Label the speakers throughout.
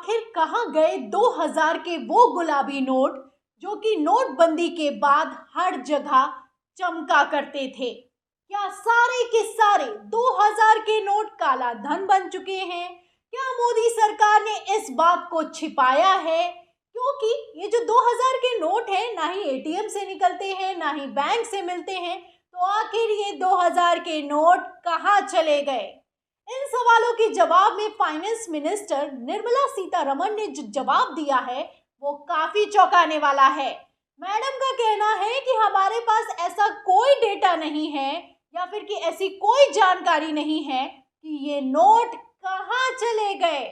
Speaker 1: आखिर कहाँ गए 2000 के वो गुलाबी नोट जो कि नोटबंदी के बाद हर जगह चमका करते थे। क्या सारे के सारे 2000 के नोट काला धन बन चुके हैं? क्या मोदी सरकार ने इस बात को छिपाया है? क्योंकि ये जो 2000 के नोट हैं ना ही एटीएम से निकलते हैं ना ही बैंक से मिलते हैं, तो आखिर ये 2000 के नोट कहाँ चले गए? इन सवालों के जवाब में फाइनेंस मिनिस्टर निर्मला सीतारमण ने जो जवाब दिया है वो काफी चौंकाने वाला है। मैडम का कहना है कि हमारे पास ऐसा कोई डेटा नहीं है या फिर कि ऐसी कोई जानकारी नहीं है कि ये नोट कहाँ चले गए।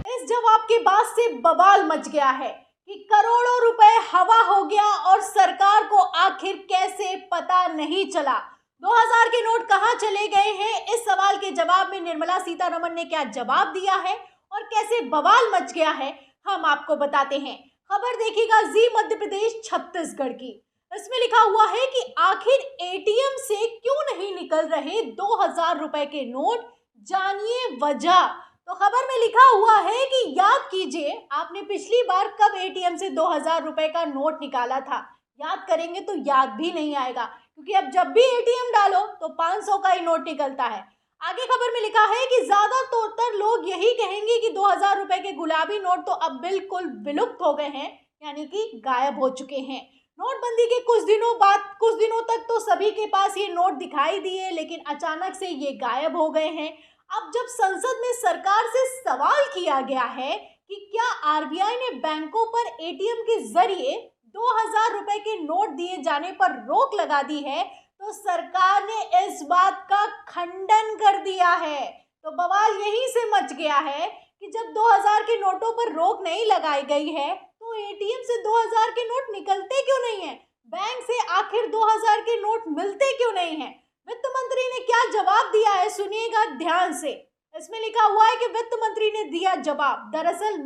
Speaker 1: इस जवाब के बाद से बवाल मच गया है कि करोड़ों रुपए हवा हो गया और सरकार को आखिर कैसे पता नहीं चला। 2000 के नोट कहाँ चले गए हैं, इस सवाल के जवाब में निर्मला सीतारमण ने क्या जवाब दिया है और कैसे बवाल मच गया है, हम आपको बताते हैं। खबर देखिएगा जी मध्य प्रदेश छत्तीसगढ़ की। इसमें लिखा हुआ है कि आखिर एटीएम से क्यों नहीं निकल रहे 2000 रुपए के नोट, जानिए वजह। तो खबर में लिखा हुआ है कि याद कीजिए आपने पिछली बार कब एटीएम से 2000 रुपए का नोट निकाला था। याद करेंगे तो याद भी नहीं आएगा, क्योंकि अब जब भी एटीएम डालो तो 500 का ही नोट निकलता है। आगे खबर में लिखा है कि ज्यादातर लोग यही कहेंगे कि 2000 रुपए के गुलाबी नोट तो अब बिल्कुल विलुप्त हो गए हैं, यानी कि गायब हो चुके हैं। नोटबंदी के कुछ दिनों तक तो सभी के पास ये नोट दिखाई दिए, लेकिन अचानक से ये गायब हो गए हैं। अब जब संसद में सरकार से सवाल किया गया है कि क्या आरबीआई ने बैंकों पर एटीएम के जरिए 2000 रुपए के नोट दिए जाने पर रोक लगा दी है, तो सरकार ने इस बात का खंडन कर दिया है। तो बवाल यहीं से मच गया है कि जब 2000 के नोटों पर रोक नहीं लगाई गई है तो एटीएम से 2000 के नोट निकलते क्यों नहीं है, बैंक से आखिर 2000 के नोट मिलते क्यों नहीं है। वित्त मंत्री ने क्या जवाब दिया है सुनिएगा ध्यान से। इसमें लिखा हुआ है कि वित्त मंत्री ने दिया जवाब। दरअसल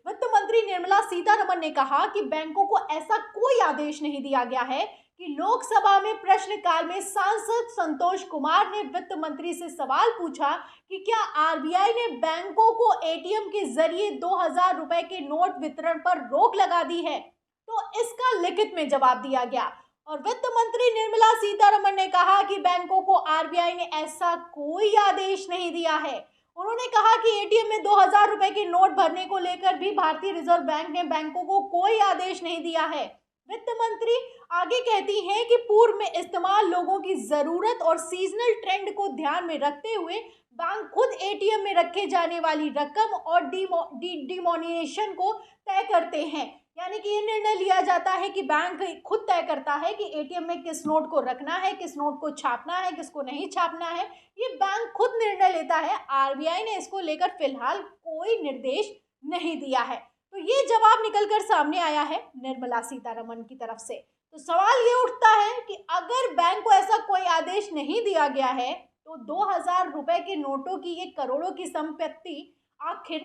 Speaker 1: वित्त मंत्री निर्मला सीतारमण ने कहा कि बैंकों को ऐसा कोई आदेश नहीं दिया गया है कि लोकसभा में प्रश्नकाल में सांसद संतोष कुमार ने वित्त मंत्री से सवाल पूछा कि क्या आरबीआई ने बैंकों को एटीएम के जरिए 2000 रुपए के नोट वितरण पर रोक लगा दी है, तो इसका लिखित में जवाब दिया गया। और वित्त मंत्री निर्मला सीतारमण ने कहा कि बैंकों को आरबीआई ने ऐसा कोई आदेश नहीं दिया है। उन्होंने कहा कि एटीएम में 2000 रुपए के नोट भरने को लेकर भी भारतीय रिजर्व बैंक ने बैंकों को कोई आदेश नहीं दिया है। वित्त मंत्री आगे कहती हैं कि पूर्व में इस्तेमाल लोगों की जरूरत और सीजनल ट्रेंड को ध्यान में रखते हुए बैंक खुद एटीएम में रखे जाने वाली रकम और डिमोनिएशन को तय करते हैं। यानी कि ये निर्णय लिया जाता है कि बैंक खुद तय करता है कि एटीएम में किस नोट को रखना है, किस नोट को छापना है, किसको नहीं छापना है। ये बैंक खुद निर्णय लेता है। आरबीआई ने इसको लेकर फिलहाल कोई निर्देश नहीं दिया है। तो ये जवाब निकलकर सामने आया है निर्मला सीतारमण की तरफ से। तो सवाल ये उठता है कि अगर बैंक को ऐसा कोई आदेश नहीं दिया गया है तो 2000 रुपए के नोटों की ये करोड़ों की संपत्ति आखिर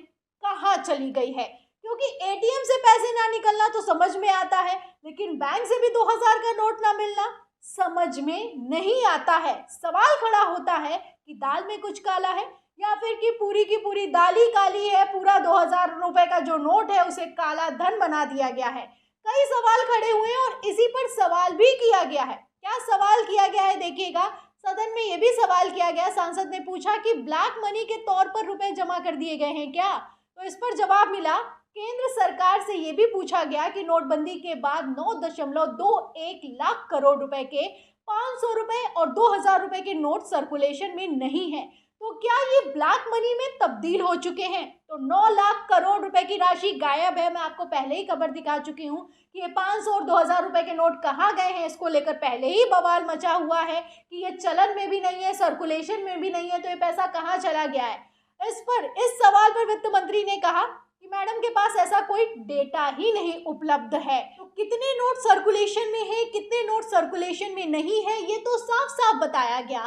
Speaker 1: कहाँ चली गई है। क्योंकि एटीएम से पैसे ना निकलना तो समझ में आता है, लेकिन बैंक से भी 2000 का नोट ना मिलना समझ में नहीं आता है। सवाल खड़ा होता है कि दाल में कुछ काला है या फिर कि की पूरी दाल ही काली है, पूरा 2000 रुपए का जो नोट है उसे काला धन बना दिया गया है। कई सवाल खड़े हुए हैं और इसी पर सवाल भी किया गया है। क्या सवाल किया गया है देखिएगा। सदन में यह भी सवाल किया गया, सांसद ने पूछा कि ब्लैक मनी के तौर पर रुपए जमा कर दिए गए हैं क्या। तो इस पर जवाब मिला। केंद्र सरकार से यह भी पूछा गया कि नोटबंदी के बाद 9.21 लाख करोड़ रुपए के 500 रुपए और 2000 रुपए के नोट सर्कुलेशन में नहीं है, तो क्या ये ब्लैक मनी में तब्दील हो चुके हैं। तो 9 लाख करोड़ रुपए की राशि गायब है। मैं आपको पहले ही खबर दिखा चुकी हूँ कि ये 500 और 2000 रुपए के नोट कहाँ गए हैं। इसको लेकर पहले ही बवाल मचा हुआ है कि ये चलन में भी नहीं है, सर्कुलेशन में भी नहीं है, तो ये पैसा कहाँ चला गया है। इस सवाल पर वित्त मंत्री ने कहा कि मैडम के पास ऐसा कोई डेटा ही नहीं उपलब्ध है। तो कितने नोट सर्कुलेशन में है, कितने नोट सर्कुलेशन में नहीं है, ये तो साफ साफ बताया गया,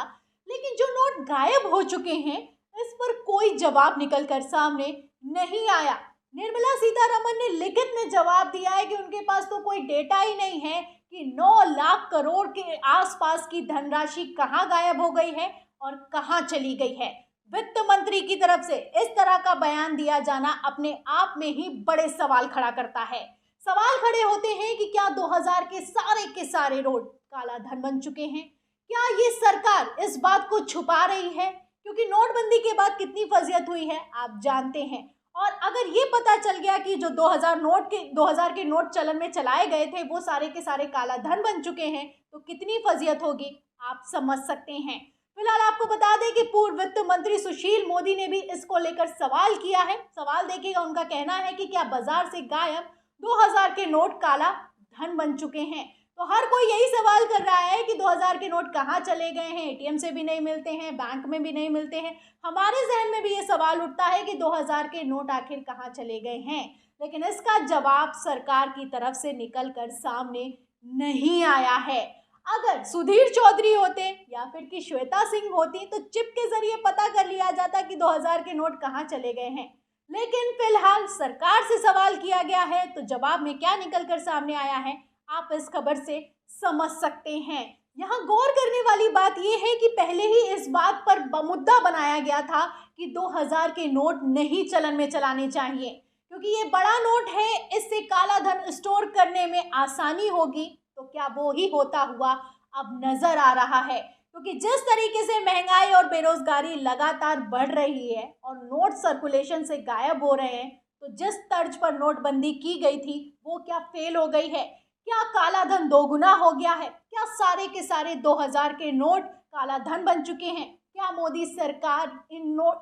Speaker 1: लेकिन जो नोट गायब हो चुके हैं इस पर कोई जवाब निकलकर सामने नहीं आया। निर्मला सीतारमण ने लिखित में जवाब दिया है कि उनके पास तो कोई डेटा ही नहीं है कि 9 लाख करोड़ के आसपास की धनराशि कहाँ गायब हो गई है और कहाँ चली गई है। वित्त मंत्री की तरफ से इस तरह का बयान दिया जाना अपने आप में ही बड़े सवाल खड़ा करता है। सवाल खड़े होते हैं कि क्या 2000 के सारे नोट काला धन बन चुके हैं? क्या ये सरकार इस बात को छुपा रही है? क्योंकि नोटबंदी के बाद कितनी फजीहत हुई है आप जानते हैं। और अगर ये पता चल गया कि जो 2000 के नोट चलन में चलाए गए थे वो सारे के सारे काला धन बन चुके हैं, तो कितनी फजीहत होगी आप समझ सकते हैं। फिलहाल आपको बता दें कि पूर्व वित्त मंत्री सुशील मोदी ने भी इसको लेकर सवाल किया है। सवाल देखिएगा, उनका कहना है कि क्या बाजार से गायब 2000 के नोट काला धन बन चुके हैं। तो हर कोई यही सवाल कर रहा है कि 2000 के नोट कहाँ चले गए हैं, एटीएम से भी नहीं मिलते हैं, बैंक में भी नहीं मिलते हैं। हमारे जहन में भी ये सवाल उठता है कि 2000 के नोट आखिर कहाँ चले गए हैं, लेकिन इसका जवाब सरकार की तरफ से निकल कर सामने नहीं आया है। अगर सुधीर चौधरी होते या फिर कि श्वेता सिंह होती तो चिप के जरिए पता कर लिया जाता कि 2000 के नोट कहाँ चले गए हैं, लेकिन फिलहाल सरकार से सवाल किया गया है तो जवाब में क्या निकल कर सामने आया है आप इस खबर से समझ सकते हैं। यहाँ गौर करने वाली बात यह है कि पहले ही इस बात पर मुद्दा बनाया गया था कि 2000 के नोट नहीं चलन में चलाने चाहिए, क्योंकि ये बड़ा नोट है, इससे काला धन स्टोर करने में आसानी होगी। तो क्या वो ही होता हुआ अब नजर आ रहा है, क्योंकि जिस तरीके से महंगाई और बेरोजगारी लगातार बढ़ रही है और नोट सर्कुलेशन से गायब हो रहे हैं, तो जिस तर्ज पर नोटबंदी की गई थी वो क्या फेल हो गई है? क्या काला धन दोगुना हो गया है? क्या सारे के सारे 2000 के नोट काला धन बन चुके हैं? क्या मोदी सरकार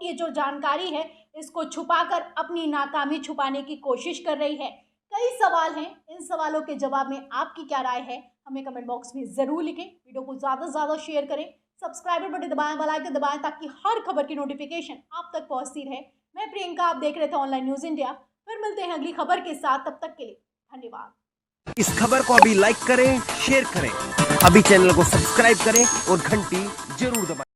Speaker 1: ये जो जानकारी है इसको छुपाकर अपनी नाकामी छुपाने की कोशिश कर रही है? कई सवाल हैं, इन सवालों के जवाब में आपकी क्या राय है हमें कमेंट बॉक्स में ज़रूर लिखें। वीडियो को ज़्यादा से ज़्यादा शेयर करें, सब्सक्राइबर बटन दबाएं, बेल आइकन दबाएं ताकि हर खबर की नोटिफिकेशन आप तक पहुंचती रहे। मैं प्रियंका, आप देख रहे थे ऑनलाइन न्यूज़ इंडिया। फिर मिलते हैं अगली खबर के साथ, तब तक के लिए धन्यवाद।
Speaker 2: इस खबर को अभी लाइक करें, शेयर करें, अभी चैनल को सब्सक्राइब करें और घंटी जरूर दबाएं।